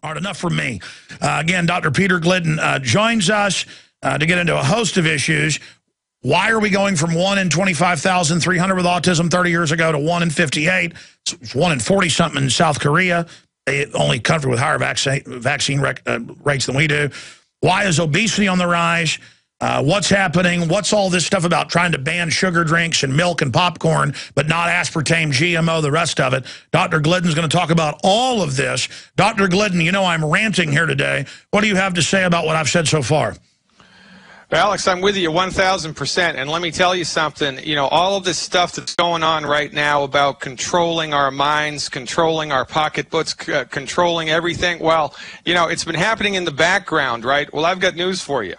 All right, enough from me. Again, Dr. Peter Glidden joins us to get into a host of issues. Why are we going from 1 in 25,300 with autism 30 years ago to 1 in 58? It's 1 in 40-something in South Korea, the only country with higher vaccine rates than we do. Why is obesity on the rise? What's happening? What's all this stuff about trying to ban sugar drinks and milk and popcorn, but not aspartame, GMO, the rest of it? Dr. Glidden's going to talk about all of this. Dr. Glidden, you know I'm ranting here today. What do you have to say about what I've said so far? Alex, I'm with you 1,000%. And let me tell you something, you know, all of this stuff that's going on right now about controlling our minds, controlling our pocketbooks, controlling everything, well, you know, it's been happening in the background, right? Well, I've got news for you.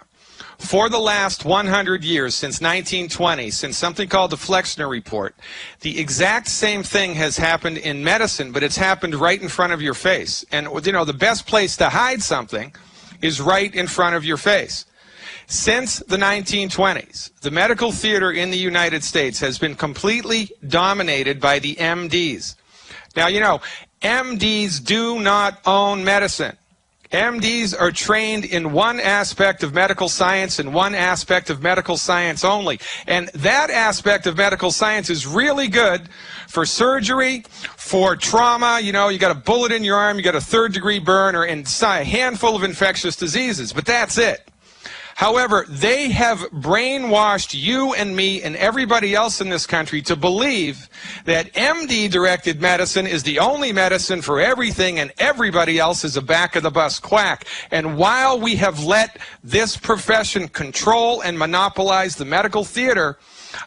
For the last 100 years, since 1920, since something called the Flexner Report, the exact same thing has happened in medicine, but it's happened right in front of your face. And, you know, the best place to hide something is right in front of your face. Since the 1920s, the medical theater in the United States has been completely dominated by the MDs. Now, you know, MDs do not own medicine. MDs are trained in one aspect of medical science and one aspect of medical science only. And that aspect of medical science is really good for surgery, for trauma. You know, you got a bullet in your arm, you got a third-degree burn, or a handful of infectious diseases, but that's it. However, they have brainwashed you and me and everybody else in this country to believe that MD-directed medicine is the only medicine for everything and everybody else is a back-of-the-bus quack. And while we have let this profession control and monopolize the medical theater,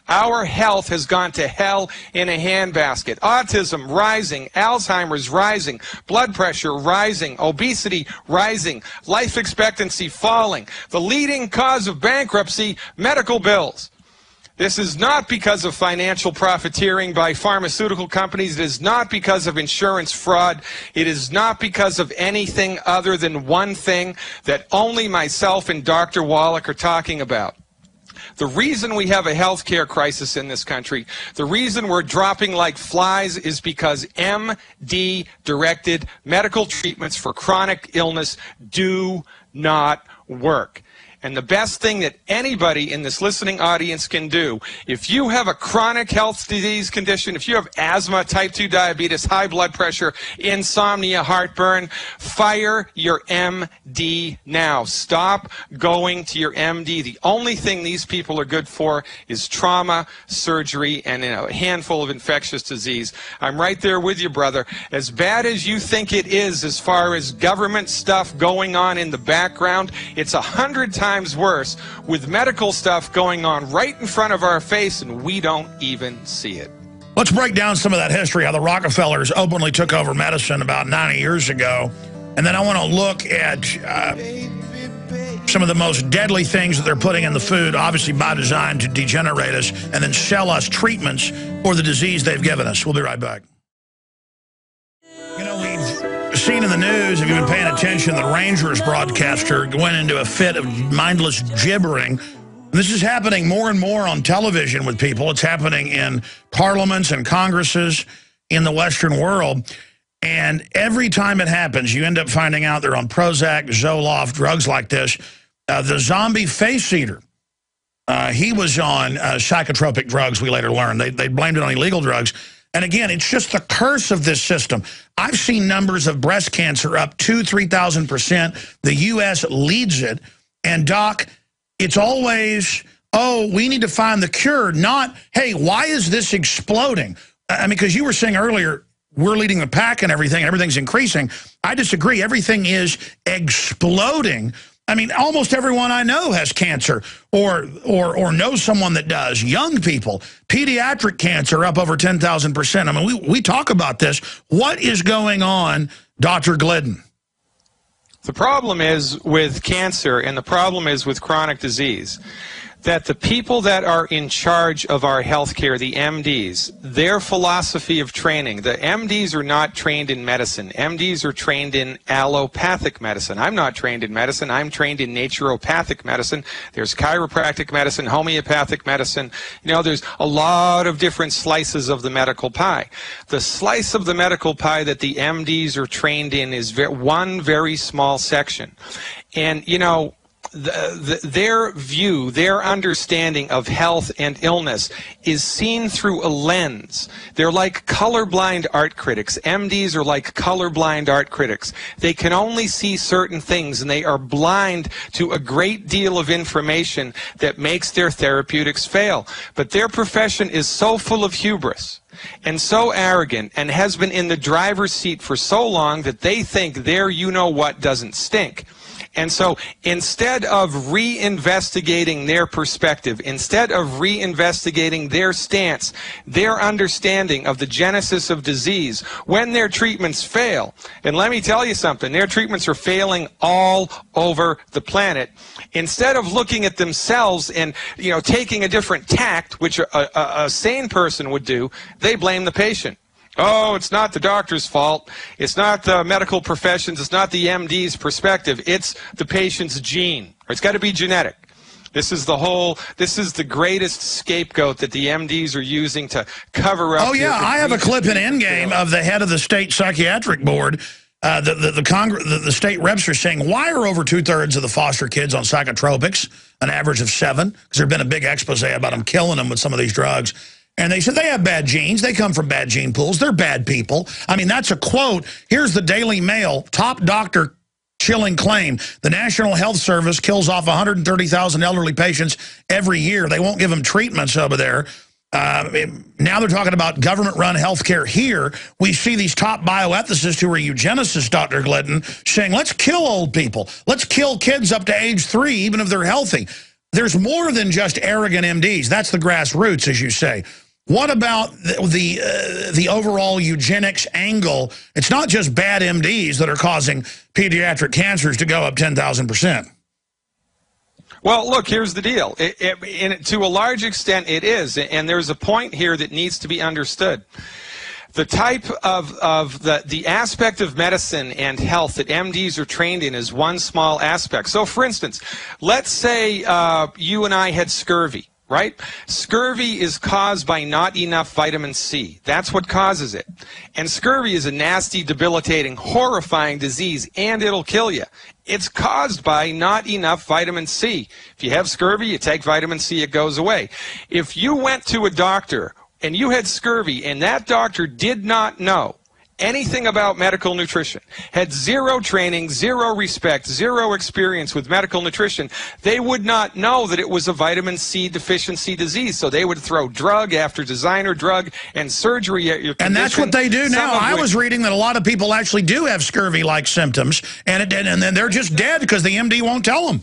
our health has gone to hell in a handbasket. Autism rising, Alzheimer's rising, blood pressure rising, obesity rising, life expectancy falling. The leading cause of bankruptcy, medical bills. This is not because of financial profiteering by pharmaceutical companies. It is not because of insurance fraud. It is not because of anything other than one thing that only myself and Dr. Wallach are talking about. The reason we have a healthcare crisis in this country, the reason we're dropping like flies is because MD-directed medical treatments for chronic illness do not work. And the best thing that anybody in this listening audience can do, if you have a chronic health disease condition, if you have asthma, type 2 diabetes, high blood pressure, insomnia, heartburn, fire your MD now. Stop going to your MD. The only thing these people are good for is trauma, surgery, and a handful of infectious disease. I'm right there with you, brother. As bad as you think it is as far as government stuff going on in the background, it's 100 times worse with medical stuff going on right in front of our face and we don't even see it. Let's break down some of that history, how the Rockefellers openly took over medicine about 90 years ago. And then I want to look at some of the most deadly things that they're putting in the food, obviously by design to degenerate us, and then sell us treatments for the disease they've given us. We'll be right back. You know, we've seen in the news, if you've been paying attention, the Rangers broadcaster went into a fit of mindless gibbering. This is happening more and more on television with people. It's happening in parliaments and congresses in the Western world. And every time it happens, you end up finding out they're on Prozac, Zoloft, drugs like this. The zombie face eater, he was on psychotropic drugs, we later learned. They blamed it on illegal drugs. And again, it's just the curse of this system. I've seen numbers of breast cancer up 2,000–3,000%. The U.S. leads it. And, Doc, it's always, oh, we need to find the cure, not, hey, why is this exploding? I mean, because you were saying earlier, we're leading the pack and everything's increasing. I disagree. Everything is exploding. I mean, almost everyone I know has cancer or knows someone that does. Young people, pediatric cancer up over 10,000%. I mean, we talk about this. What is going on, Dr. Glidden? The problem is with cancer and the problem is with chronic disease. that the people that are in charge of our healthcare, the MDs, their philosophy of training, the MDs are not trained in medicine. MDs are trained in allopathic medicine. I'm not trained in medicine. I'm trained in naturopathic medicine. There's chiropractic medicine, homeopathic medicine. You know, there's a lot of different slices of the medical pie. The slice of the medical pie that the MDs are trained in is one very small section. And, you know, their view, their understanding of health and illness is seen through a lens. They're like colorblind art critics. MDs are like colorblind art critics. They can only see certain things, and they are blind to a great deal of information that makes their therapeutics fail. But their profession is so full of hubris and so arrogant, and has been in the driver's seat for so long, that they think their you-know-what doesn't stink. And so instead of reinvestigating their perspective, instead of reinvestigating their stance, their understanding of the genesis of disease, when their treatments fail, and let me tell you something, their treatments are failing all over the planet, instead of looking at themselves and, you know, taking a different tact, which a sane person would do, they blame the patient. Oh, it's not the doctor's fault. It's not the medical professions. It's not the MD's perspective. It's the patient's gene. It's got to be genetic. This is the greatest scapegoat that the MDs are using to cover up. Oh, yeah, I have a clip in Endgame of the head of the state psychiatric board. The state reps are saying, why are over 2/3 of the foster kids on psychotropics, an average of 7? Because there's been a big expose about them killing them with some of these drugs. And they said they have bad genes. They come from bad gene pools. They're bad people. I mean, that's a quote. Here's the Daily Mail, top doctor chilling claim. The National Health Service kills off 130,000 elderly patients every year. They won't give them treatments over there. Now they're talking about government-run health care here. We see these top bioethicists who are eugenicists, Dr. Glidden, saying, let's kill old people. Let's kill kids up to age 3, even if they're healthy. There's more than just arrogant MDs. That's the grassroots, as you say. What about the overall eugenics angle? It's not just bad MDs that are causing pediatric cancers to go up 10,000%. Well, look, here's the deal. To a large extent, it is. And there's a point here that needs to be understood. The type of the aspect of medicine and health that MDs are trained in is one small aspect. So, for instance, let's say you and I had scurvy. Right? Scurvy is caused by not enough vitamin C. That's what causes it. And scurvy is a nasty, debilitating, horrifying disease, and it'll kill you. It's caused by not enough vitamin C. If you have scurvy, you take vitamin C, it goes away. If you went to a doctor and you had scurvy and that doctor did not know anything about medical nutrition, had zero training, zero respect, zero experience with medical nutrition, they would not know that it was a vitamin C deficiency disease. So they would throw drug after designer drug and surgery at your condition. And that's what they do now. I was reading that a lot of people actually do have scurvy-like symptoms, and then they're just dead because the MD won't tell them.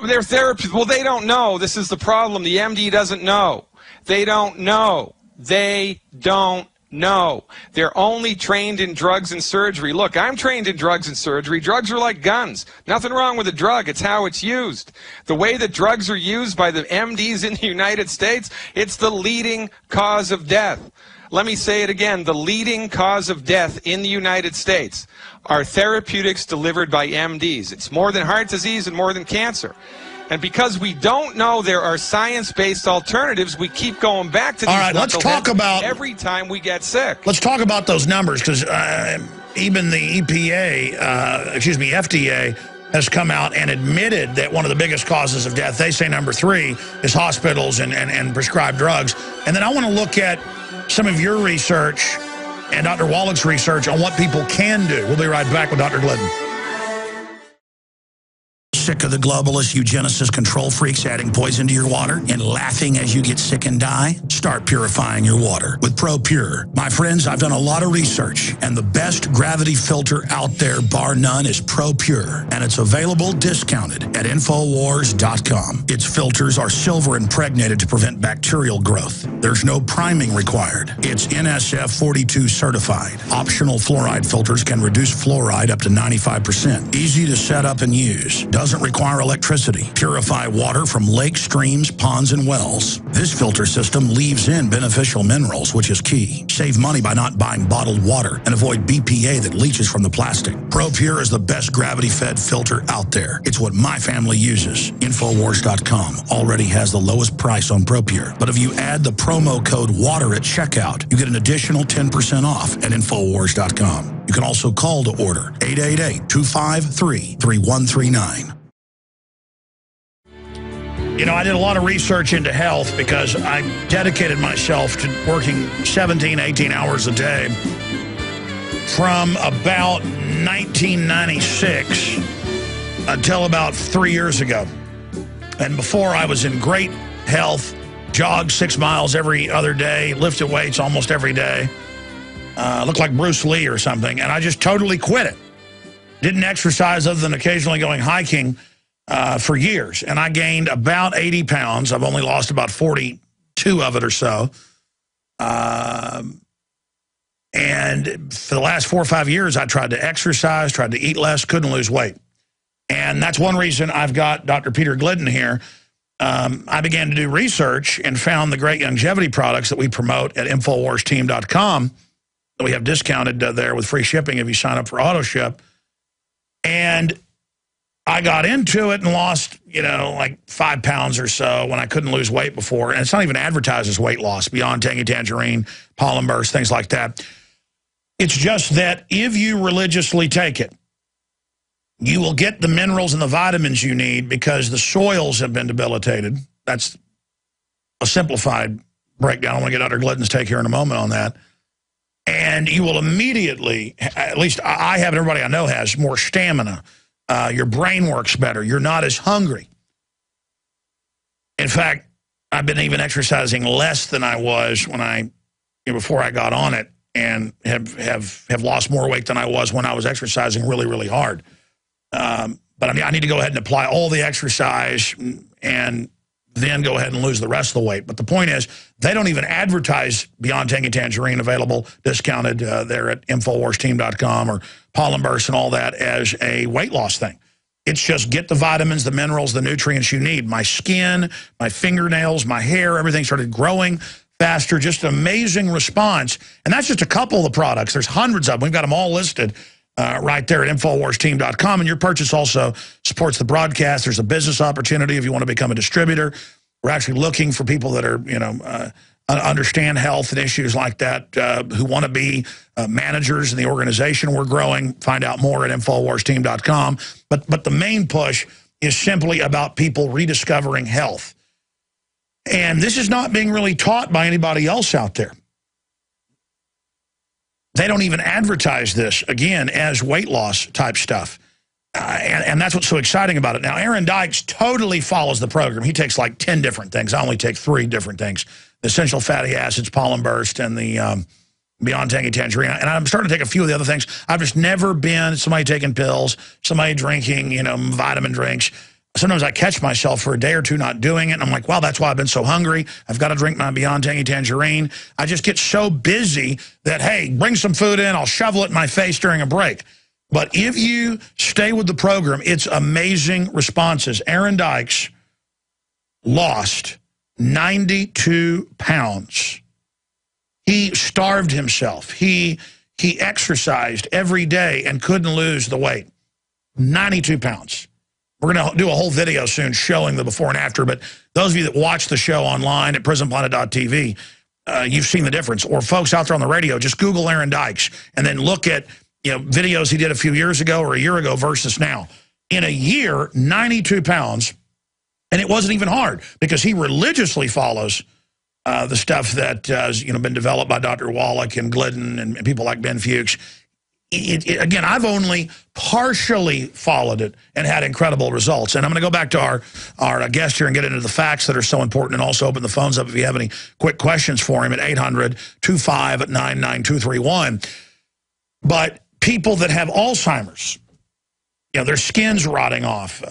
Their therapy, well, they don't know. This is the problem. The MD doesn't know. They don't know. They don't No, they're only trained in drugs and surgery. Look, I'm trained in drugs and surgery. Drugs are like guns. Nothing wrong with a drug. It's how it's used. The way that drugs are used by the MDs in the United States, it's the leading cause of death. Let me say it again. The leading cause of death in the United States are therapeutics delivered by MDs. It's more than heart disease and more than cancer. And because we don't know there are science-based alternatives, we keep going back to these. All right, let's talk about every time we get sick. Let's talk about those numbers, because even the FDA has come out and admitted that one of the biggest causes of death, they say number 3, is hospitals and prescribed drugs. And then I want to look at some of your research and Dr. Wallach's research on what people can do. We'll be right back with Dr. Glidden. Sick of the globalists, eugenicists, control freaks adding poison to your water and laughing as you get sick and die? Start purifying your water with ProPure. My friends, I've done a lot of research, and the best gravity filter out there, bar none, is ProPure. And it's available discounted at Infowars.com. Its filters are silver impregnated to prevent bacterial growth. There's no priming required. It's NSF 42 certified. Optional fluoride filters can reduce fluoride up to 95%. Easy to set up and use. Doesn't doesn't require electricity. Purify water from lakes, streams, ponds, and wells. This filter system leaves in beneficial minerals, which is key. Save money by not buying bottled water and avoid BPA that leaches from the plastic. ProPure is the best gravity-fed filter out there. It's what my family uses. Infowars.com already has the lowest price on ProPure. But if you add the promo code WATER at checkout, you get an additional 10% off at Infowars.com. You can also call to order 888-253-3139. You know, I did a lot of research into health because I dedicated myself to working 17, 18 hours a day from about 1996 until about 3 years ago. And before, I was in great health, jogged 6 miles every other day, lifted weights almost every day. Looked like Bruce Lee or something, and I just totally quit it. Didn't exercise other than occasionally going hiking for years, and I gained about 80 pounds. I've only lost about 42 of it or so. And for the last 4 or 5 years, I tried to exercise, tried to eat less, couldn't lose weight. And that's one reason I've got Dr. Peter Glidden here. I began to do research and found the great Youngevity products that we promote at InfoWarsTeam.com. We have discounted there with free shipping if you sign up for auto ship. And I got into it and lost, you know, like 5 pounds or so when I couldn't lose weight before. And it's not even advertised as weight loss, Beyond Tangy Tangerine, Pollen burst, things like that. It's just that if you religiously take it, you will get the minerals and the vitamins you need because the soils have been debilitated. That's a simplified breakdown. I want to get Dr. Glidden's take here in a moment on that. And you will immediately, at least I have, and everybody I know has, more stamina. Your brain works better. You're not as hungry. In fact, I've been even exercising less than I was when before I got on it, and have lost more weight than I was when I was exercising really, really hard. But I mean, I need to go ahead and apply all the exercise and then go ahead and lose the rest of the weight. But the point is, they don't even advertise Beyond Tangy Tangerine available, discounted there at InfoWarsTeam.com or Pollen burst and all that as a weight loss thing. It's just get the vitamins, the minerals, the nutrients you need. My skin, my fingernails, my hair, everything started growing faster. Just an amazing response. And that's just a couple of the products. There's hundreds of them. We've got them all listed right there at InfoWarsTeam.com. And your purchase also supports the broadcast. There's a business opportunity if you want to become a distributor. We're actually looking for people that are, you know, understand health and issues like that, who want to be managers in the organization we're growing. Find out more at InfoWarsTeam.com. But the main push is simply about people rediscovering health. And this is not being really taught by anybody else out there. They don't even advertise this, again, as weight loss type stuff. And that's what's so exciting about it. Now, Aaron Dykes totally follows the program. He takes like 10 different things. I only take 3 different things. The essential fatty acids, pollen burst, and the Beyond Tangy Tangerine. And I'm starting to take a few of the other things. I've just never been somebody taking pills, somebody drinking, you know, vitamin drinks. Sometimes I catch myself for a day or two not doing it, and I'm like, wow, that's why I've been so hungry. I've got to drink my Beyond Tangy Tangerine. I just get so busy that, hey, bring some food in, I'll shovel it in my face during a break. But if you stay with the program, it's amazing responses. Aaron Dykes lost 92 pounds. He starved himself. He exercised every day and couldn't lose the weight. 92 pounds. We're going to do a whole video soon showing the before and after, but those of you that watch the show online at prisonplanet.tv, you've seen the difference. Or folks out there on the radio, just Google Aaron Dykes and then look at, you know, videos he did a few years ago or a year ago versus now. In a year, 92 pounds, and it wasn't even hard because he religiously follows the stuff that has, you know, been developed by Dr. Wallach and Glidden and people like Ben Fuchs. Again, I've only partially followed it and had incredible results. And I'm going to go back to our guest here and get into the facts that are so important, and also open the phones up if you have any quick questions for him at 800-259-9231. But people that have Alzheimer's, you know, their skin's rotting off.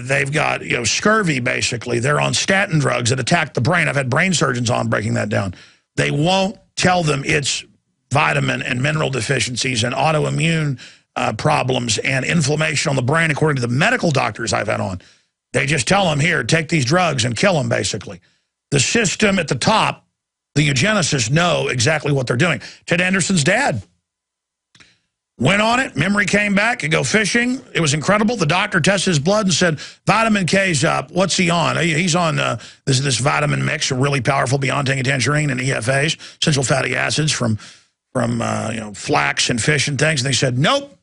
They've got, you know, scurvy, basically. They're on statin drugs that attack the brain. I've had brain surgeons on breaking that down. They won't tell them it's vitamin and mineral deficiencies and autoimmune problems and inflammation on the brain, according to the medical doctors I've had on. They just tell them, here, take these drugs and kill them, basically. The system at the top, the eugenicists, know exactly what they're doing. Ted Anderson's dad went on it. Memory came back. Could go fishing. It was incredible. The doctor tested his blood and said, vitamin K's up. What's he on? He's on this vitamin mix, really powerful, Beyond Tangy Tangerine and EFAs, essential fatty acids from flax and fish and things. And they said, nope,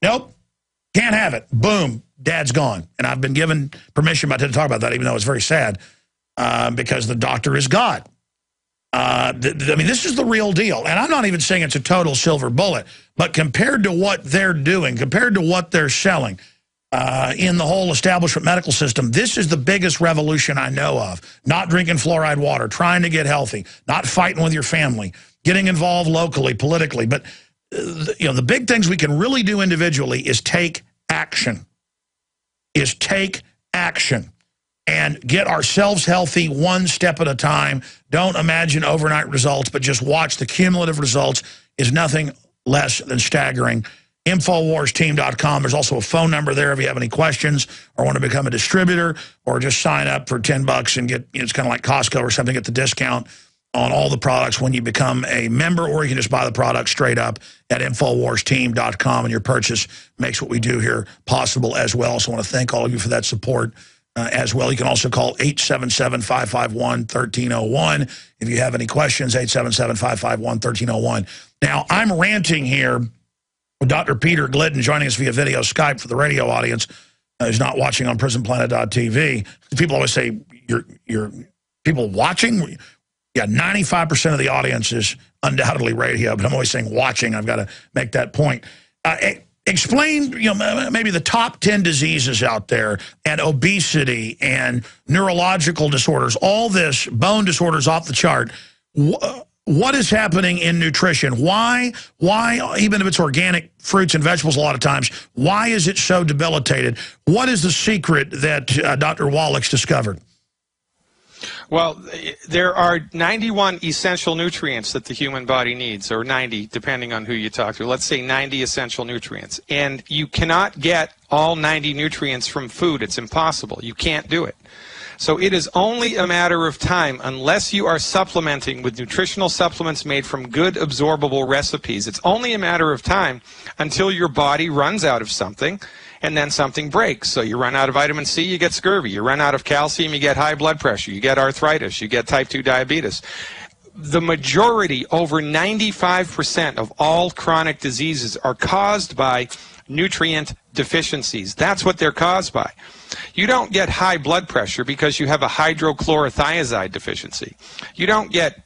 can't have it. Boom, dad's gone. And I've been given permission by Ted to talk about that, even though it's very sad, because the doctor is God. I mean, this is the real deal. And I'm not even saying it's a total silver bullet, but compared to what they're doing, compared to what they're selling in the whole establishment medical system, this is the biggest revolution I know of. Not drinking fluoride water, trying to get healthy, not fighting with your family, getting involved locally, politically. But, the big things we can really do individually is take action. And get ourselves healthy one step at a time. Don't imagine overnight results, but just watch the cumulative results is nothing less than staggering. Infowarsteam.com. There's also a phone number there if you have any questions or want to become a distributor, or just sign up for $10 and get, it's kind of like Costco or something, get the discount on all the products when you become a member, or you can just buy the product straight up at Infowarsteam.com, and your purchase makes what we do here possible as well. So I want to thank all of you for that support. As well, you can also call 877-551-1301 if you have any questions, 877-551-1301. Now, I'm ranting here with Dr. Peter Glidden joining us via video Skype for the radio audience who's not watching on PrisonPlanet.tv. People always say, you're people watching? Yeah, 95% of the audience is undoubtedly radio, but I'm always saying watching. I've got to make that point. Explain, maybe the top 10 diseases out there, and obesity and neurological disorders, all this, bone disorders off the chart. What is happening in nutrition? Why, even if it's organic fruits and vegetables a lot of times, why is it so debilitated? What is the secret that Dr. Wallach's discovered? Well, there are 91 essential nutrients that the human body needs, or 90, depending on who you talk to. Let's say 90 essential nutrients. And you cannot get all 90 nutrients from food. It's impossible. You can't do it. So it is only a matter of time, unless you are supplementing with nutritional supplements made from good absorbable recipes. It's only a matter of time until your body runs out of something, and then something breaks. So you run out of vitamin C, you get scurvy. You run out of calcium, you get high blood pressure. You get arthritis. You get type 2 diabetes. The majority, over 95% of all chronic diseases are caused by nutrient deficiencies. That's what they're caused by. You don't get high blood pressure because you have a hydrochlorothiazide deficiency. You don't get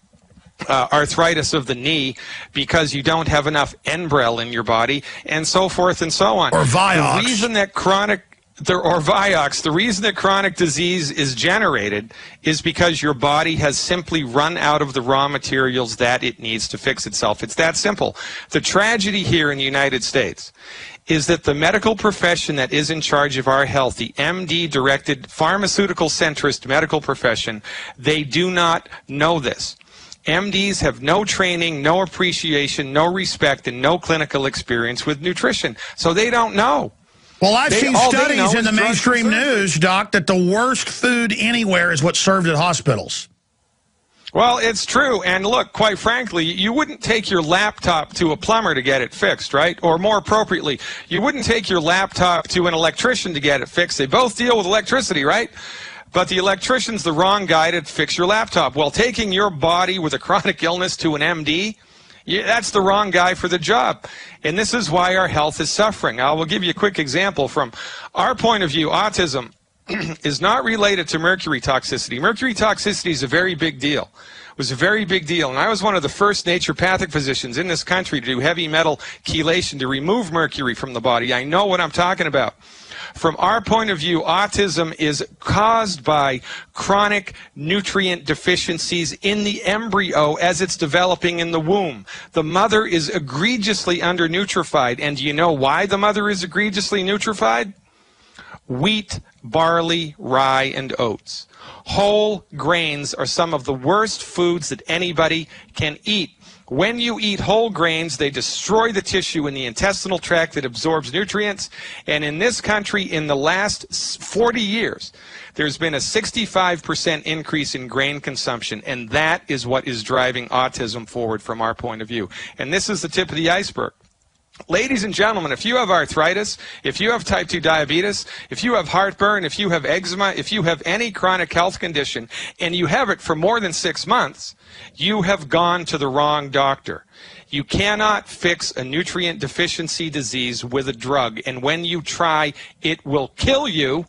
arthritis of the knee because you don't have enough Enbrel in your body, and so forth and so on. Or Vioxx. The reason that Vioxx, the reason that chronic disease is generated is because your body has simply run out of the raw materials that it needs to fix itself. It's that simple. The tragedy here in the United States is that the medical profession that is in charge of our health, the MD-directed, pharmaceutical-centrist medical profession, they do not know this. MDs have no training, no appreciation, no respect, and no clinical experience with nutrition. So they don't know. Well, I've seen studies in the mainstream news, Doc, that the worst food anywhere is what's served at hospitals. Well, it's true. And look, quite frankly, you wouldn't take your laptop to a plumber to get it fixed, right? Or more appropriately, you wouldn't take your laptop to an electrician to get it fixed. They both deal with electricity, right? But the electrician's the wrong guy to fix your laptop. Well, taking your body with a chronic illness to an MD, that's the wrong guy for the job. And this is why our health is suffering. I will give you a quick example. From our point of view, autism is not related to mercury toxicity. Mercury toxicity is a very big deal. It was a very big deal. And I was one of the first naturopathic physicians in this country to do heavy metal chelation to remove mercury from the body. I know what I'm talking about. From our point of view, autism is caused by chronic nutrient deficiencies in the embryo as it's developing in the womb. The mother is egregiously undernutrified. And do you know why the mother is egregiously nutrified? wheat, barley, rye, and oats. Whole grains are some of the worst foods that anybody can eat. When you eat whole grains, they destroy the tissue in the intestinal tract that absorbs nutrients. And in this country, in the last 40 years, there's been a 65% increase in grain consumption. And that is what is driving autism forward from our point of view. And this is the tip of the iceberg. Ladies and gentlemen, if you have arthritis, if you have type 2 diabetes, if you have heartburn, if you have eczema, if you have any chronic health condition, and you have it for more than 6 months, you have gone to the wrong doctor. You cannot fix a nutrient deficiency disease with a drug, and when you try, it will kill you,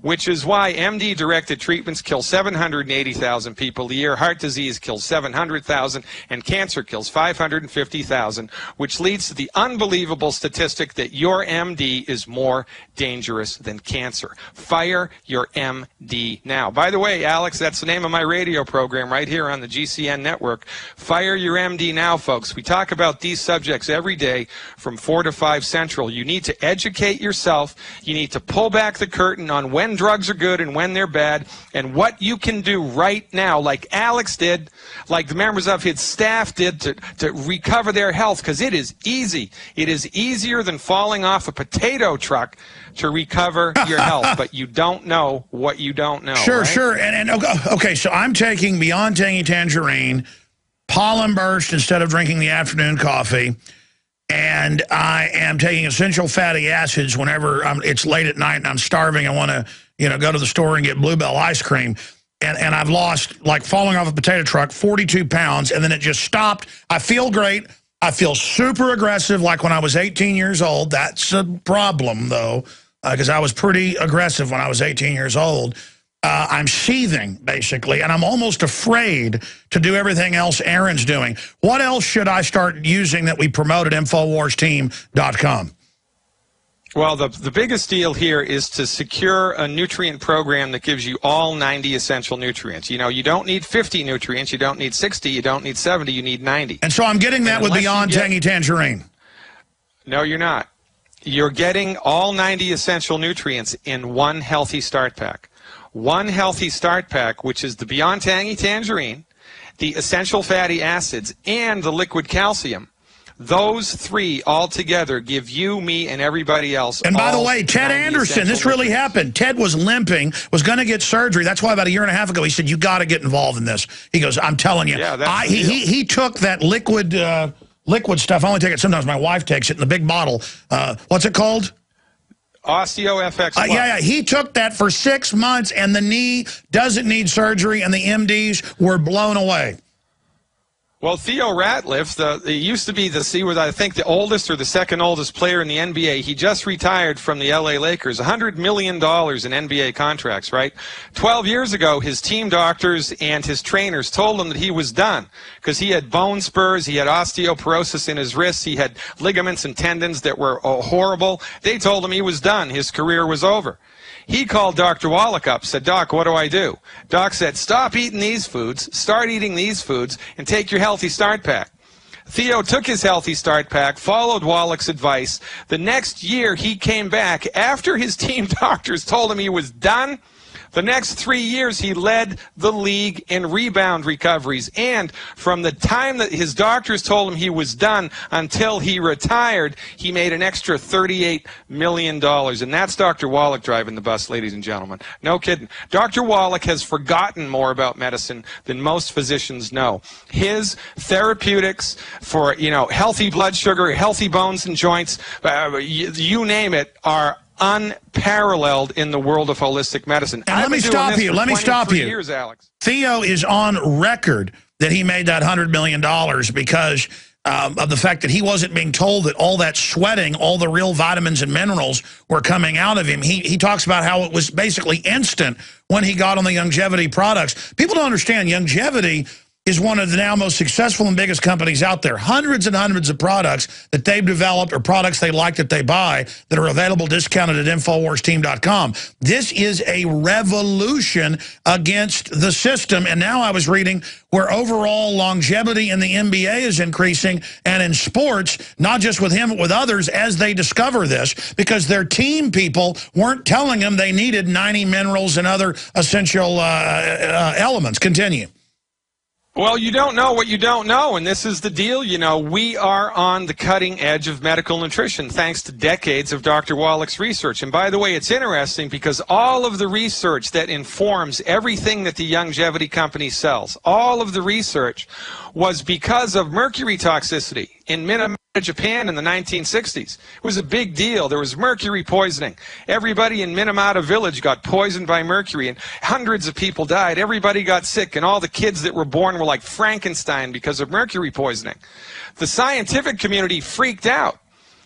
which is why MD-directed treatments kill 780,000 people a year, heart disease kills 700,000, and cancer kills 550,000, which leads to the unbelievable statistic that your MD is more dangerous than cancer. Fire your MD now. By the way, Alex, that's the name of my radio program right here on the GCN network. Fire your MD now, folks. We talk about these subjects every day from 4 to 5 Central. You need to educate yourself. You need to pull back the curtain on when drugs are good and when they're bad, and what you can do right now, like Alex did, like the members of his staff did, to recover their health, because it is easy. It is easier than falling off a potato truck to recover your health, but you don't know what you don't know. Sure, right? sure. And okay, so I'm taking Beyond Tangy Tangerine, Pollen Burst instead of drinking the afternoon coffee, and I am taking essential fatty acids whenever it's late at night and I'm starving. I want to, go to the store and get Bluebell ice cream. And I've lost, like falling off a potato truck, 42 pounds, and then it just stopped. I feel great. I feel super aggressive like when I was 18 years old. That's a problem, though, because I was pretty aggressive when I was 18 years old. I'm seething, basically, and I'm almost afraid to do everything else Aaron's doing. What else should I start using that we promote at InfoWarsTeam.com? Well, the biggest deal here is to secure a nutrient program that gives you all 90 essential nutrients. You don't need 50 nutrients. You don't need 60. You don't need 70. You need 90. And so I'm getting that with Beyond Tangy Tangerine. No, you're not. You're getting all 90 essential nutrients in one healthy start pack. One healthy start pack, which is the Beyond Tangy Tangerine, the essential fatty acids, and the liquid calcium. Those three all together give you, me, and everybody else. And by the way, Ted Anderson, this really happened. Ted was limping, was going to get surgery. That's why about a year and a half ago he said, you got to get involved in this. He goes, I'm telling you. Yeah, he took that liquid stuff. I only take it sometimes. My wife takes it in the big bottle. What's it called? OsteoFX. Yeah, he took that for 6 months, and the knee doesn't need surgery, and the MDs were blown away. Well, Theo Ratliff, he used to be I think the oldest or the second oldest player in the NBA. He just retired from the LA Lakers. $100 million in NBA contracts, right? 12 years ago, his team doctors and his trainers told him that he was done because he had bone spurs, he had osteoporosis in his wrists, he had ligaments and tendons that were horrible. They told him he was done. His career was over. He called Dr. Wallach up, said, Doc, what do I do? Doc said, stop eating these foods, start eating these foods, and take your healthy start pack. Theo took his healthy start pack, followed Wallach's advice. The next year, he came back after his team doctors told him he was done. The next 3 years, he led the league in rebound recoveries. And from the time that his doctors told him he was done until he retired, he made an extra $38 million. And that's Dr. Wallach driving the bus, ladies and gentlemen. No kidding. Dr. Wallach has forgotten more about medicine than most physicians know. His therapeutics for, healthy blood sugar, healthy bones and joints, you name it, are unparalleled in the world of holistic medicine. And let me stop you. Years, Alex. Theo is on record that he made that $100 million because of the fact that he wasn't being told that all that sweating, all the real vitamins and minerals were coming out of him. He talks about how it was basically instant when he got on the Youngevity products. People don't understand Youngevity is one of the now most successful and biggest companies out there. Hundreds and hundreds of products that they've developed or products they like that they buy that are available discounted at InfoWarsTeam.com. This is a revolution against the system. And now I was reading where overall longevity in the NBA is increasing, and in sports, not just with him, but with others, as they discover this, because their team people weren't telling them they needed 90 minerals and other essential elements. Continue. Well, you don't know what you don't know, and this is the deal. You know, we are on the cutting edge of medical nutrition thanks to decades of Dr. Wallach's research. And by the way, it's interesting because all of the research that informs everything that the Youngevity company sells, all of the research was because of mercury toxicity in Minamata, Japan in the 1960s. It was a big deal. There was mercury poisoning. Everybody in Minamata village got poisoned by mercury, and hundreds of people died. Everybody got sick, and all the kids that were born were like Frankenstein because of mercury poisoning. The scientific community freaked out.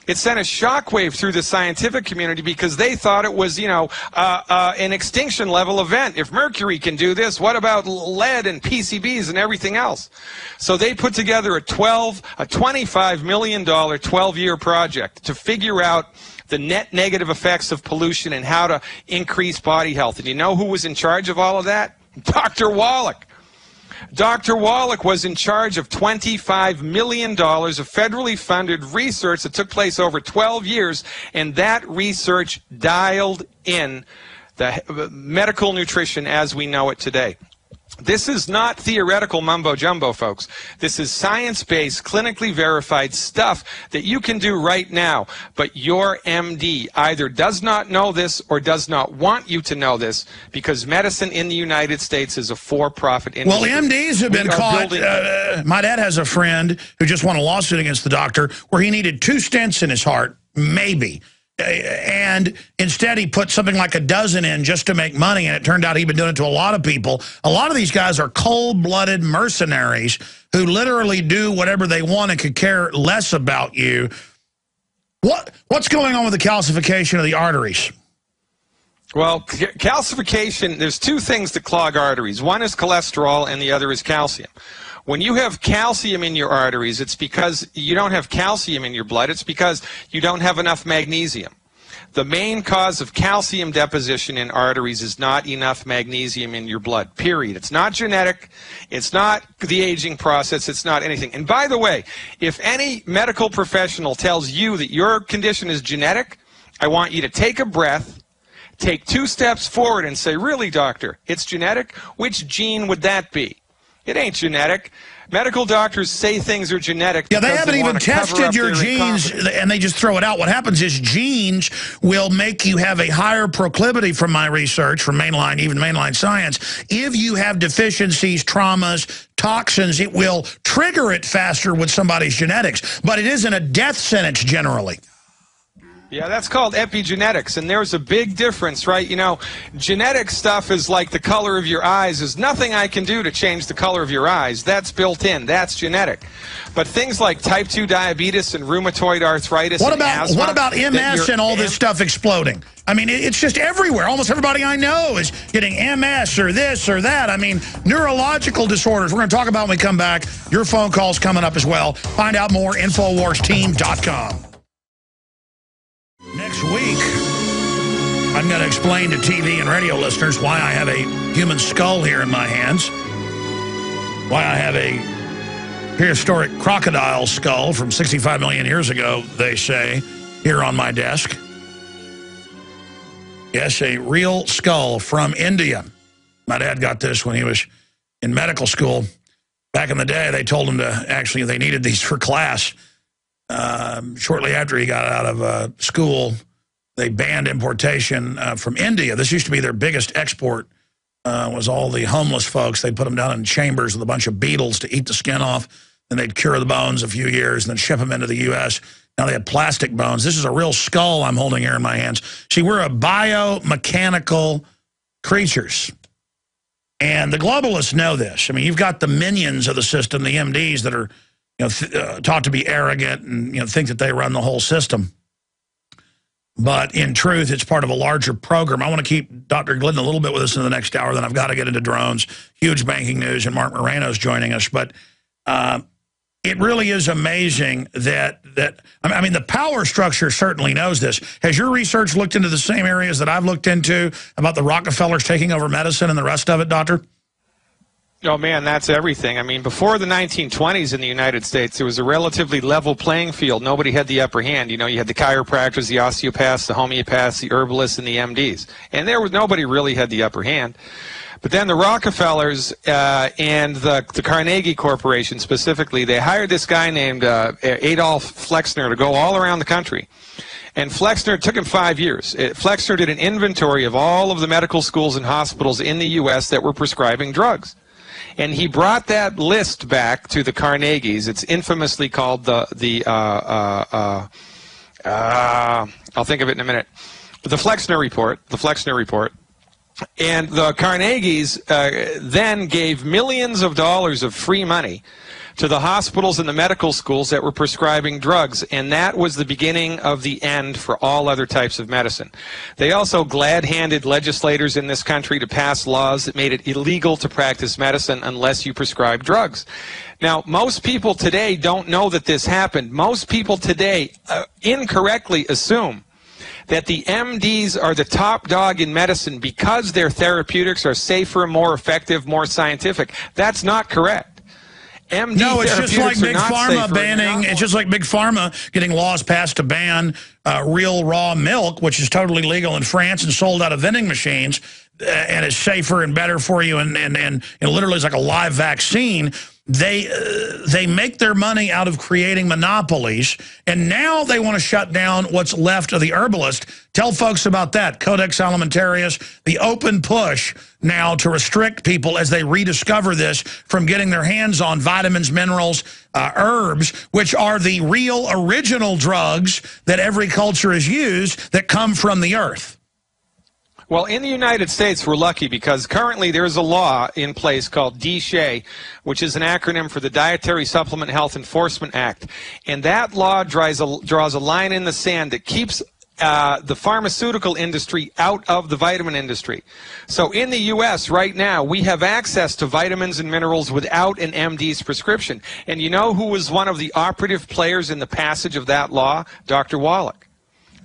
It sent a shockwave through the scientific community because they thought it was, you know, an extinction level event. If mercury can do this, what about lead and PCBs and everything else? So they put together a $25 million 12-year project to figure out the net negative effects of pollution and how to increase body health. And you know who was in charge of all of that? Dr. Wallach. Dr. Wallach was in charge of $25 million of federally funded research that took place over 12 years, and that research dialed in the medical nutrition as we know it today. This is not theoretical mumbo-jumbo, folks. This is science-based, clinically verified stuff that you can do right now. But your MD either does not know this or does not want you to know this because medicine in the United States is a for-profit industry. Well, MDs have been caught. My dad has a friend who just won a lawsuit against the doctor where he needed 2 stents in his heart, maybe. And instead he put something like a dozen in just to make money, and it turned out he'd been doing it to a lot of people. A lot of these guys are cold-blooded mercenaries who literally do whatever they want and could care less about you. What's going on with the calcification of the arteries? Well, calcification, there's 2 things that clog arteries. One is cholesterol and the other is calcium. When you have calcium in your arteries, it's because you don't have calcium in your blood. It's because you don't have enough magnesium. The main cause of calcium deposition in arteries is not enough magnesium in your blood, period. It's not genetic. It's not the aging process. It's not anything. And by the way, if any medical professional tells you that your condition is genetic, I want you to take a breath, take 2 steps forward and say, really, doctor, it's genetic? Which gene would that be? It ain't genetic. Medical doctors say things are genetic. Yeah, they haven't even tested your genes, and they just throw it out. What happens is genes will make you have a higher proclivity, from my research, from mainline, even mainline science. If you have deficiencies, traumas, toxins, it will trigger it faster with somebody's genetics. But it isn't a death sentence generally. Yeah, that's called epigenetics, and there's a big difference, right? You know, genetic stuff is like the color of your eyes. There's nothing I can do to change the color of your eyes. That's built in. That's genetic. But things like type 2 diabetes and rheumatoid arthritis and asthma... What about MS and all this stuff exploding? I mean, it's just everywhere. Almost everybody I know is getting MS or this or that. I mean, neurological disorders. We're going to talk about when we come back. Your phone calls coming up as well. Find out more, InfoWarsTeam.com. Next week, I'm going to explain to TV and radio listeners why I have a human skull here in my hands, why I have a prehistoric crocodile skull from 65 million years ago, they say, here on my desk. Yes, a real skull from India. My dad got this when he was in medical school. Back in the day, they told him to actually, they needed these for class. Shortly after he got out of school, they banned importation from India. This used to be their biggest export, was all the homeless folks. They'd put them down in chambers with a bunch of beetles to eat the skin off. Then they'd cure the bones a few years and then ship them into the U.S. Now they have plastic bones. This is a real skull I'm holding here in my hands. See, we're a biomechanical creatures. And the globalists know this. I mean, you've got the minions of the system, the MDs that are taught to be arrogant and think that they run the whole system. But in truth, it's part of a larger program. I want to keep Dr. Glidden a little bit with us in the next hour. Then I've got to get into drones, huge banking news, and Mark Moreno's joining us. But it really is amazing that I mean, the power structure certainly knows this. Has your research looked into the same areas that I've looked into about the Rockefellers taking over medicine and the rest of it, Doctor? Oh, man, that's everything. I mean, before the 1920s in the United States, there was a relatively level playing field. Nobody had the upper hand. You know, you had the chiropractors, the osteopaths, the homeopaths, the herbalists, and the MDs. And nobody really had the upper hand. But then the Rockefellers and the Carnegie Corporation specifically, they hired this guy named Adolf Flexner to go all around the country. And Flexner, it took him 5 years. Flexner did an inventory of all of the medical schools and hospitals in the U.S. that were prescribing drugs. And he brought that list back to the Carnegies. It's infamously called I'll think of it in a minute. The Flexner Report. The Flexner Report. And the Carnegies then gave millions of dollars of free money to the hospitals and the medical schools that were prescribing drugs, and that was the beginning of the end for all other types of medicine. They also glad-handed legislators in this country to pass laws that made it illegal to practice medicine unless you prescribe drugs. Now, most people today don't know that this happened. Most people today incorrectly assume that the MDs are the top dog in medicine because their therapeutics are safer, more effective, more scientific. That's not correct. No, it's just like Big Pharma banning. It's just like Big Pharma getting laws passed to ban real raw milk, which is totally legal in France and sold out of vending machines, and is safer and better for you, and literally is like a live vaccine. They make their money out of creating monopolies, and now they want to shut down what's left of the herbalist. Tell folks about that. Codex Alimentarius, the open push now to restrict people as they rediscover this from getting their hands on vitamins, minerals, herbs, which are the real original drugs that every culture has used that come from the earth. Well, in the United States, we're lucky because currently there's a law in place called DSHEA, which is an acronym for the Dietary Supplement Health Enforcement Act. And that law draws a line in the sand that keeps the pharmaceutical industry out of the vitamin industry. So in the U.S. right now, we have access to vitamins and minerals without an MD's prescription. And you know who was one of the operative players in the passage of that law? Dr. Wallach.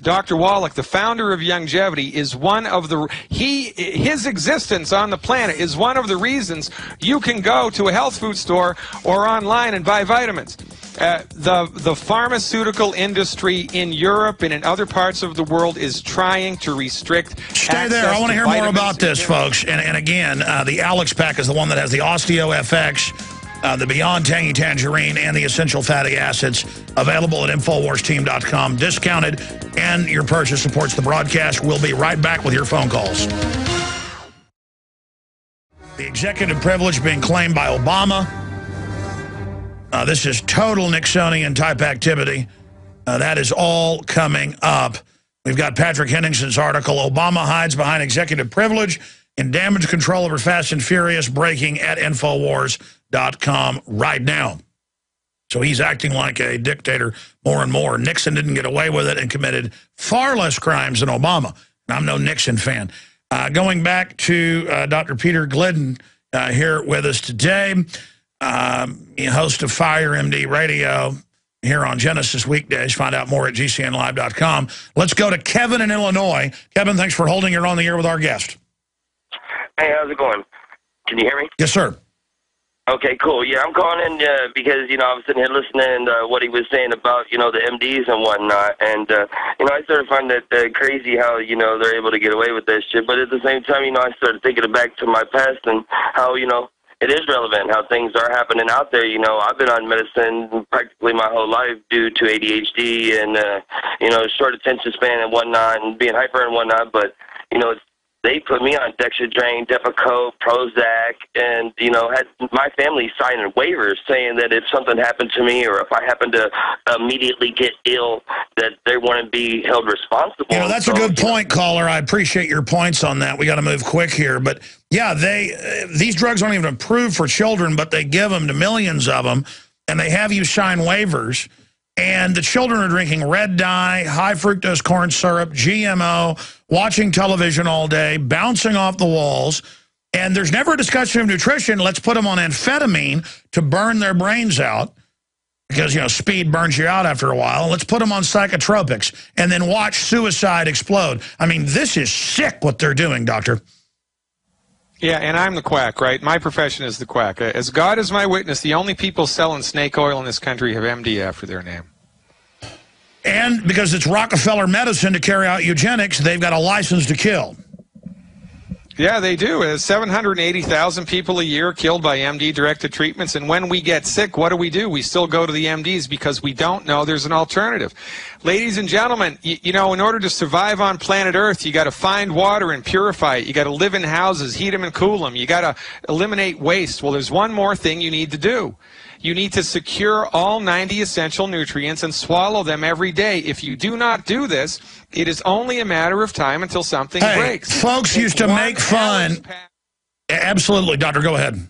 Dr. Wallach, the founder of Youngevity, is one of the, his existence on the planet is one of the reasons you can go to a health food store or online and buy vitamins. The pharmaceutical industry in Europe and in other parts of the world is trying to restrict Stay there. I want to hear more about this, folks. And again, the Alex Pack is the one that has the Osteo FX, the Beyond Tangy Tangerine, and the Essential Fatty Acids, available at InfoWarsTeam.com, discounted, and your purchase supports the broadcast. We'll be right back with your phone calls. The executive privilege being claimed by Obama. This is total Nixonian-type activity. That is all coming up. We've got Patrick Henningsen's article, Obama hides behind executive privilege and damage control over Fast and Furious, breaking at Infowars.com right now. So he's acting like a dictator more and more. Nixon didn't get away with it and committed far less crimes than Obama. And I'm no Nixon fan. Going back to Dr. Peter Glidden here with us today, host of Fire MD Radio here on Genesis weekdays. Find out more at GCNlive.com. Let's go to Kevin in Illinois. Kevin, thanks for holding it on the air with our guest. Hey, how's it going? Can you hear me? Yes, sir. Okay, cool. Yeah, I'm calling in because, I was sitting here listening to what he was saying about, the MDs and whatnot. And, I sort of find that crazy how, they're able to get away with that shit. But at the same time, I started thinking back to my past and how, it is relevant how things are happening out there. I've been on medicine practically my whole life due to ADHD and, short attention span and whatnot and being hyper and whatnot. But, they put me on Dexedrine, Depakote, Prozac, and, had my family signing waivers saying that if something happened to me or if I happened to immediately get ill, that they wouldn't be held responsible. That's a good point, caller. I appreciate your points on that. We got to move quick here. But, yeah, these drugs aren't even approved for children, but they give them to millions of them, and they have you sign waivers. And the children are drinking red dye, high fructose corn syrup, GMO, watching television all day, bouncing off the walls. And there's never a discussion of nutrition. Let's put them on amphetamine to burn their brains out because, you know, speed burns you out after a while. Let's put them on psychotropics and then watch suicide explode. I mean, this is sick what they're doing, doctor. Yeah, and I'm the quack, right? My profession is the quack. As God is my witness, the only people selling snake oil in this country have MD after their name. And because it's Rockefeller medicine to carry out eugenics, they've got a license to kill. Yeah, they do. 780,000 people a year killed by MD-directed treatments. And when we get sick, what do? We still go to the MDs because we don't know there's an alternative. Ladies and gentlemen, you know, in order to survive on planet Earth, you got to find water and purify it. You got to live in houses, heat them and cool them. You got to eliminate waste. Well, there's one more thing you need to do. You need to secure all 90 essential nutrients and swallow them every day. If you do not do this, it is only a matter of time until something breaks. Folks used to make fun. Absolutely, doctor, go ahead.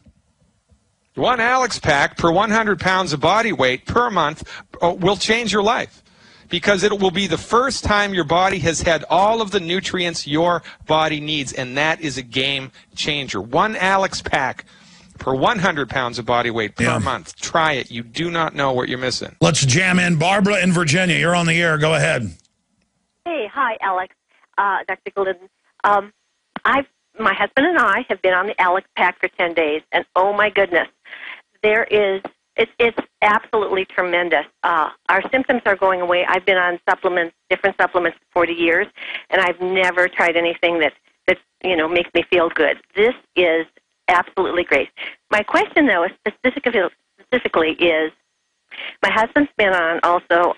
One Alex pack per 100 pounds of body weight per month will change your life because it will be the first time your body has had all of the nutrients your body needs, and that is a game changer. One Alex pack per 100 pounds of body weight per month. Try it. You do not know what you're missing. Let's jam in. Barbara in Virginia, you're on the air. Go ahead. Hey, hi, Alex. Dr. Glidden. My husband and I have been on the Alex pack for 10 days, and oh my goodness, it's absolutely tremendous. Our symptoms are going away. I've been on different supplements for 40 years, and I've never tried anything that you know makes me feel good. This is absolutely great. My question, though, is specifically is, my husband's been on also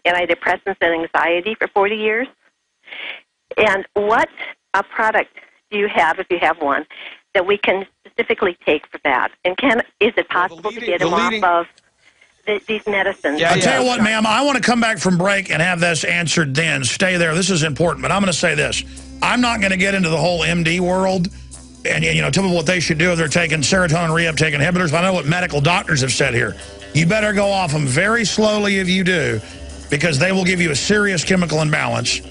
antidepressants and anxiety for 40 years. And what product do you have, if you have one, that we can specifically take for that? And is it possible to get him off of these medicines? I'll tell you what, ma'am, I want to come back from break and have this answered then. Stay there. This is important, but I'm going to say this. I'm not going to get into the whole MD world. And, you know, typical what they should do if they're taking serotonin reuptake inhibitors. But I know what medical doctors have said here. You better go off them very slowly if you do, because they will give you a serious chemical imbalance.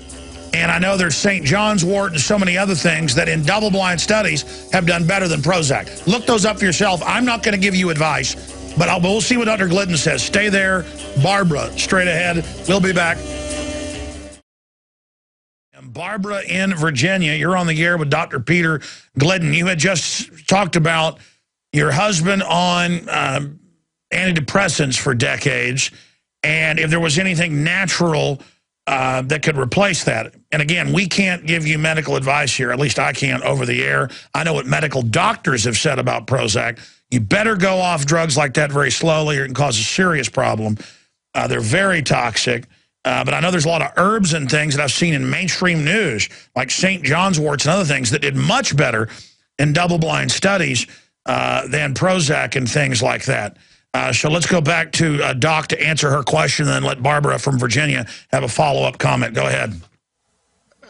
And I know there's St. John's wort and so many other things that in double-blind studies have done better than Prozac. Look those up for yourself. I'm not going to give you advice, but we'll see what Dr. Glidden says. Stay there. Barbara, straight ahead. We'll be back. Barbara in Virginia, you're on the air with Dr. Peter Glidden. You had just talked about your husband on antidepressants for decades, and if there was anything natural that could replace that. And again, we can't give you medical advice here, at least I can't over the air. I know what medical doctors have said about Prozac. You better go off drugs like that very slowly or it can cause a serious problem. They're very toxic. But I know there's a lot of herbs and things that I've seen in mainstream news, like St. John's worts and other things that did much better in double-blind studies than Prozac and things like that. So let's go back to Doc to answer her question, and then let Barbara from Virginia have a follow-up comment. Go ahead.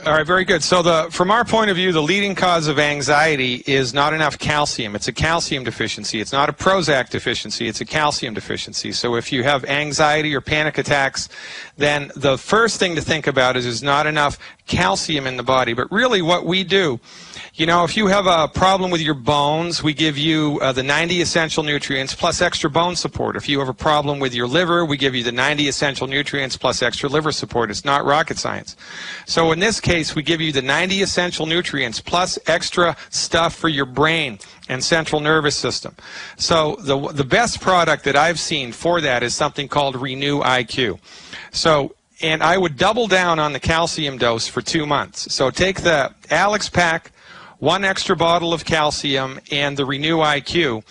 All right, very good. So from our point of view, the leading cause of anxiety is not enough calcium. It's a calcium deficiency. It's not a Prozac deficiency. It's a calcium deficiency. So if you have anxiety or panic attacks, then the first thing to think about is there's not enough calcium in the body. But really what we do, you know, if you have a problem with your bones, we give you the 90 essential nutrients plus extra bone support. If you have a problem with your liver, we give you the 90 essential nutrients plus extra liver support. It's not rocket science. So in this case, we give you the 90 essential nutrients plus extra stuff for your brain and central nervous system. So the best product that I've seen for that is something called Renew IQ. So, and I would double down on the calcium dose for 2 months. So take the Alex pack, 1 extra bottle of calcium, and the Renew IQ.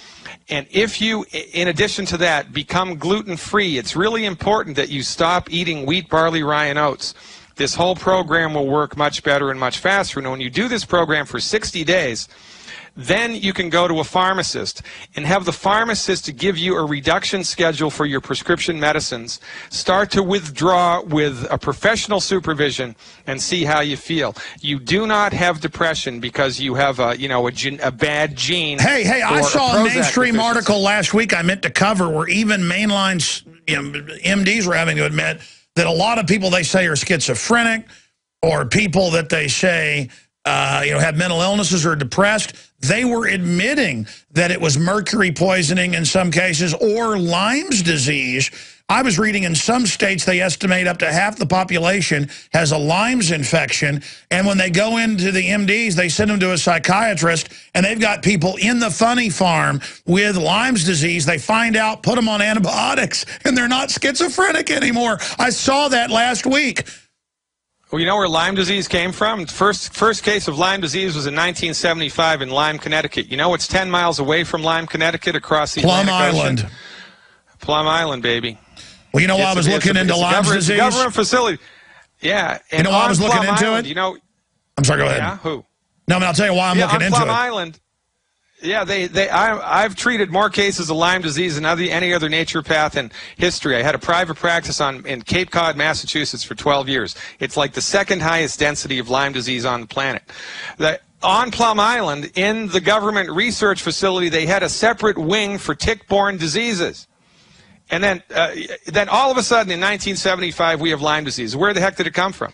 And if you, in addition to that, become gluten-free, it's really important that you stop eating wheat, barley, rye, and oats. This whole program will work much better and much faster. And when you do this program for 60 days, then you can go to a pharmacist and have the pharmacist to give you a reduction schedule for your prescription medicines. Start to withdraw with a professional supervision and see how you feel. You do not have depression because you have a bad gene. Hey, I saw a mainstream article last week I meant to cover where even mainline MDs were having to admit that a lot of people they say are schizophrenic or people that they say have mental illnesses or depressed, they were admitting that it was mercury poisoning in some cases or Lyme's disease. I was reading in some states they estimate up to half the population has a Lyme's infection, and when they go into the MDs, they send them to a psychiatrist, and they've got people in the funny farm with Lyme's disease. They find out, put them on antibiotics, and they're not schizophrenic anymore. I saw that last week. Well, you know where Lyme disease came from? First case of Lyme disease was in 1975 in Lyme, Connecticut. You know what's 10 miles away from Lyme, Connecticut, across the Atlantic Ocean? Plum Island, baby. Well, you know why I was looking into Lyme's disease? It's a government facility. Yeah. And you know why I was looking into it? You know, I'm sorry, go ahead. Yeah, who? No, I'll tell you why I'm looking into it. On Plum Island, yeah, I've treated more cases of Lyme disease than any other naturopath in history. I had a private practice in Cape Cod, Massachusetts for 12 years. It's like the second highest density of Lyme disease on the planet. On Plum Island, in the government research facility, they had a separate wing for tick-borne diseases. And then all of a sudden in 1975 we have Lyme disease. Where the heck did it come from?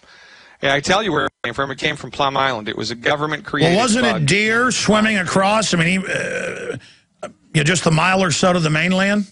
Yeah, I tell you where it came from. It came from Plum Island. It was a government-created Well, wasn't it deer swimming across? I mean, just a mile or so to the mainland?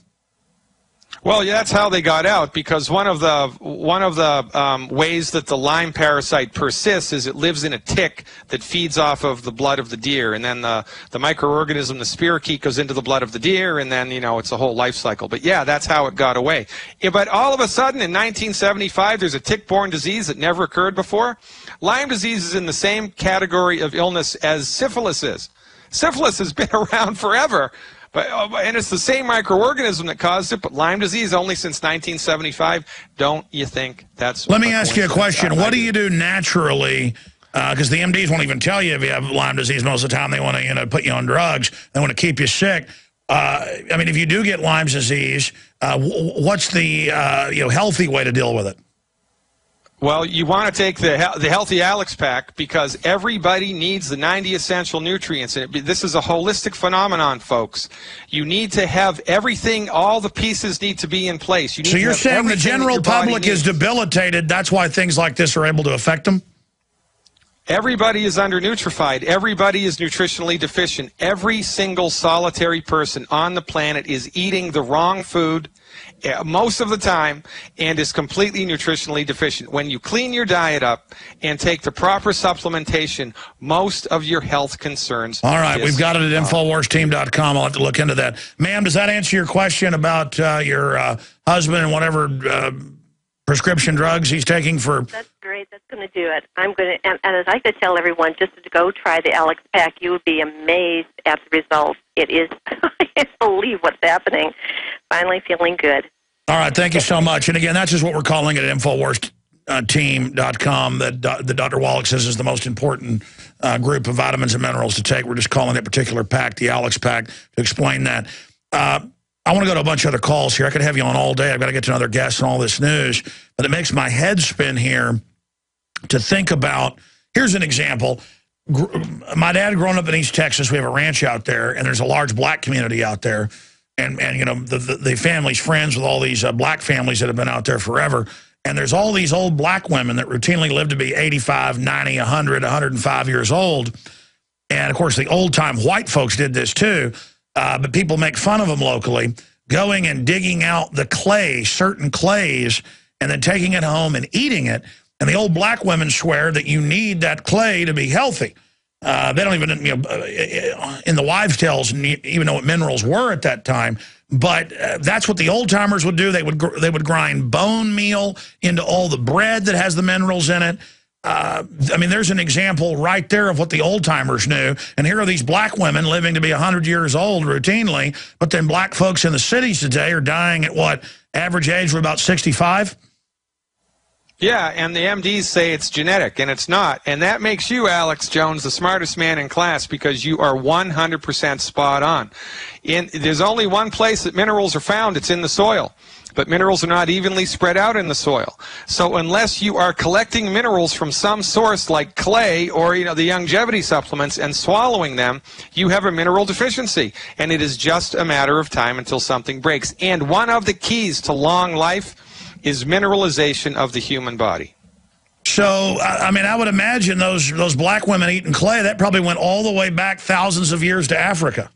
Well, yeah, that's how they got out, because one of the ways that the Lyme parasite persists is it lives in a tick that feeds off of the blood of the deer, and then the microorganism, the spirochete, goes into the blood of the deer, and then, it's a whole life cycle. But yeah, that's how it got away. Yeah, but all of a sudden in 1975, there's a tick-borne disease that never occurred before. Lyme disease is in the same category of illness as syphilis is. Syphilis has been around forever. And it's the same microorganism that caused it, but Lyme disease only since 1975. Don't you think that's... Let me ask you a question. What do you do naturally? Because the MDs won't even tell you if you have Lyme disease most of the time. They want to put you on drugs. They want to keep you sick. I mean, if you do get Lyme disease, what's the healthy way to deal with it? Well, you want to take the Healthy Alex pack, because everybody needs the 90 essential nutrients. And this is a holistic phenomenon, folks. You need to have everything, all the pieces need to be in place. So you're saying the general public is debilitated, that's why things like this are able to affect them? Everybody is undernutrified. Everybody is nutritionally deficient. Every single solitary person on the planet is eating the wrong food most of the time and is completely nutritionally deficient. When you clean your diet up and take the proper supplementation, most of your health concerns... All right, we've got it at InfoWarsTeam.com. I'll have to look into that. Ma'am, does that answer your question about your husband and whatever prescription drugs he's taking for... That's great. That's going to do it. I'm going to, and as I could tell everyone, just to go try the Alex Pack, you would be amazed at the results. It is, I can't believe what's happening. Finally feeling good. All right, thank you so much. And again, that's just what we're calling it at InfoWarsTeam.com, that Dr. Wallach says is the most important group of vitamins and minerals to take. We're just calling that particular pack the Alex Pack to explain that. I want to go to a bunch of other calls here. I could have you on all day. I've got to get to another guest and all this news. But it makes my head spin here to think about, here's an example. My dad growing up in East Texas, we have a ranch out there, and there's a large black community out there. And the family's friends with all these black families that have been out there forever. And there's all these old black women that routinely live to be 85, 90, 100, 105 years old. And, of course, the old-time white folks did this too. But people make fun of them locally, going and digging out the clay, certain clays, and then taking it home and eating it. And the old black women swear that you need that clay to be healthy. They don't even, in the wives' tales, even know what minerals were at that time. But that's what the old-timers would do. They would grind bone meal into all the bread that has the minerals in it. I mean, there's an example right there of what the old-timers knew. And here are these black women living to be 100 years old routinely, but then black folks in the cities today are dying at what, average age of about 65? Yeah, and the MDs say it's genetic, and it's not. And that makes you, Alex Jones, the smartest man in class, because you are 100% spot on. There's only one place that minerals are found. It's in the soil. but minerals are not evenly spread out in the soil. So unless you are collecting minerals from some source like clay or, you know, the Youngevity supplements and swallowing them, you have a mineral deficiency. And it is just a matter of time until something breaks. And one of the keys to long life is mineralization of the human body. So, I mean, I would imagine those black women eating clay, that probably went all the way back thousands of years to Africa.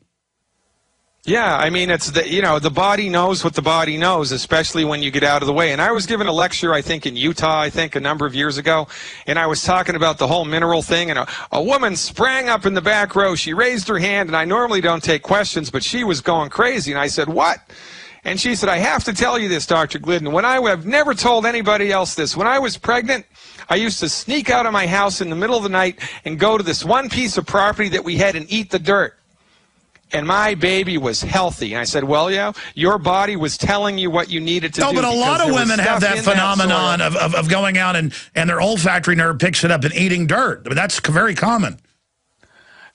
Yeah, I mean, it's the, you know, the body knows what the body knows, especially when you get out of the way. And I was given a lecture, I think, in Utah, a number of years ago, and I was talking about the whole mineral thing, and a woman sprang up in the back row. She raised her hand, and I normally don't take questions, but she was going crazy, and I said, "What?" And she said, "I have to tell you this, Dr. Glidden. I've never told anybody else this. When I was pregnant, I used to sneak out of my house in the middle of the night and go to this one piece of property that we had and eat the dirt. And my baby was healthy." And I said, "Well, yeah, your body was telling you what you needed to do." No, but a lot of women have that phenomenon of going out and their olfactory nerve picks it up and eating dirt. I mean, that's very common.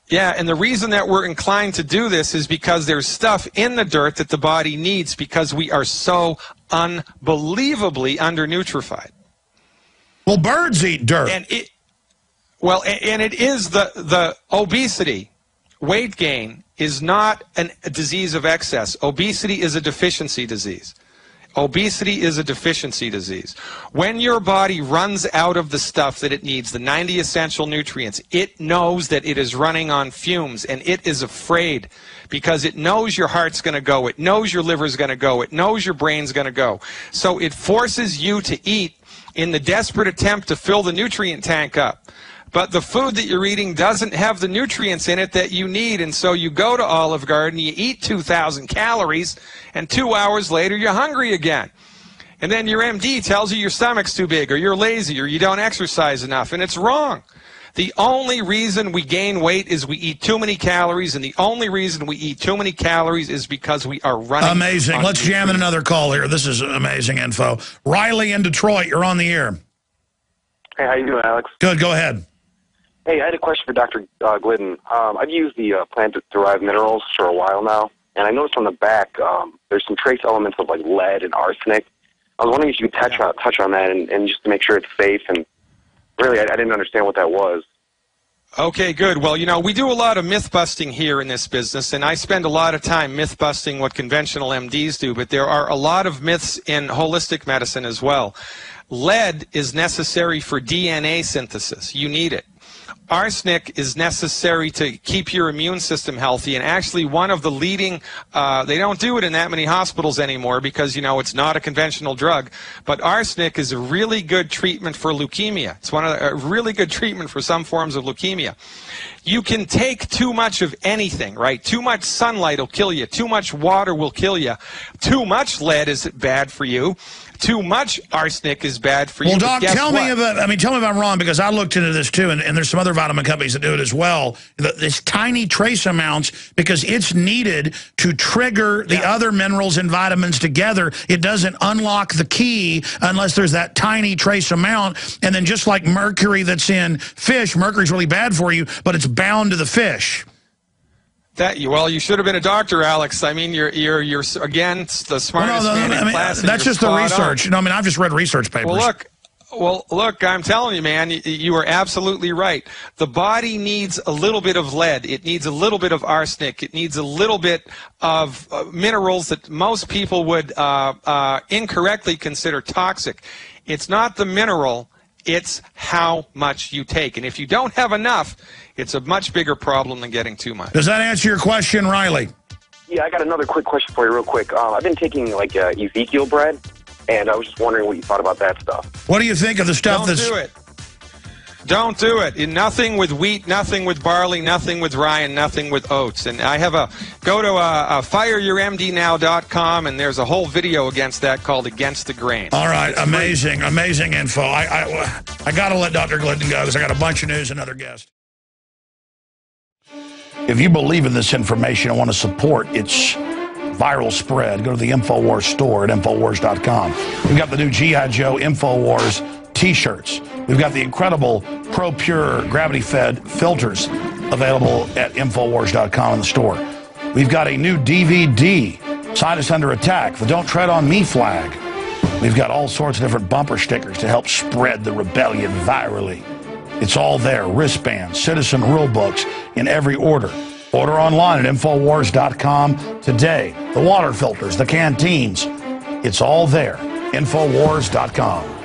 Yeah, and the reason that we're inclined to do this is because there's stuff in the dirt that the body needs because we are so unbelievably undernutrified. Well, birds eat dirt. And it is the obesity, weight gain is not a disease of excess. Obesity is a deficiency disease. Obesity is a deficiency disease. When your body runs out of the stuff that it needs, the 90 essential nutrients, it knows that it is running on fumes, and it is afraid because it knows your heart's going to go, it knows your liver's going to go, it knows your brain's going to go. So it forces you to eat in the desperate attempt to fill the nutrient tank up. But the food that you're eating doesn't have the nutrients in it that you need, and so you go to Olive Garden, you eat 2,000 calories, and 2 hours later you're hungry again. And then your MD tells you your stomach's too big, or you're lazy, or you don't exercise enough, and it's wrong. The only reason we gain weight is we eat too many calories, and the only reason we eat too many calories is because we are running. Amazing. Let's jam in another call here. This is amazing info. Riley in Detroit, you're on the air. Hey, how you doing, Alex? Good, go ahead. Hey, I had a question for Dr. Glidden. I've used the plant-derived minerals for a while now, and I noticed on the back there's some trace elements of like lead and arsenic. I was wondering if you could touch on that and just to make sure it's safe. And really, I didn't understand what that was. Okay, good. Well, you know, we do a lot of myth-busting here in this business, and I spend a lot of time myth-busting what conventional MDs do, but there are a lot of myths in holistic medicine as well. Lead is necessary for DNA synthesis. You need it. Arsenic is necessary to keep your immune system healthy, and actually one of the leading, they don't do it in that many hospitals anymore because, you know, it's not a conventional drug, but arsenic is a really good treatment for leukemia. It's a really good treatment for some forms of leukemia. You can take too much of anything, right? Too much sunlight will kill you. Too much water will kill you. Too much lead is bad for you. Too much arsenic is bad for you. Well, Doc, tell me if I'm wrong, because I looked into this too, and there's some other vitamin companies that do it as well. This tiny trace amounts, because it's needed to trigger the other minerals and vitamins together. It doesn't unlock the key unless there's that tiny trace amount. And then just like mercury that's in fish, mercury's really bad for you, but it's bound to the fish. Well, you should have been a doctor, Alex. I mean, you're again the smartest man in class. That's just the research. No, I mean, I've just read research papers. Well, look, I'm telling you, man, you are absolutely right. The body needs a little bit of lead. It needs a little bit of arsenic. It needs a little bit of minerals that most people would incorrectly consider toxic. It's not the mineral. It's how much you take. And if you don't have enough, it's a much bigger problem than getting too much. Does that answer your question, Riley? Yeah, I got another quick question for you real quick. I've been taking like Ezekiel bread, and I was just wondering what you thought about that stuff. What do you think of the stuff Don't do it. Don't do it. Nothing with wheat, nothing with barley, nothing with rye, and nothing with oats. And I have go to fireyourmdnow.com, and there's a whole video against that called Against the Grain. All right, amazing info. I got to let Dr. Glidden go because I got a bunch of news and another guest. If you believe in this information and want to support its viral spread, go to the Infowars store at Infowars.com. We've got the new G.I. Joe Infowars T-shirts. We've got the incredible Pro Pure gravity-fed filters available at Infowars.com in the store. We've got a new DVD Sign us under attack. The Don't Tread on Me flag. We've got all sorts of different bumper stickers to help spread the rebellion virally. It's all there. Wristbands, citizen rule books in every order. Order online at Infowars.com today. The water filters, the canteens. It's all there. Infowars.com.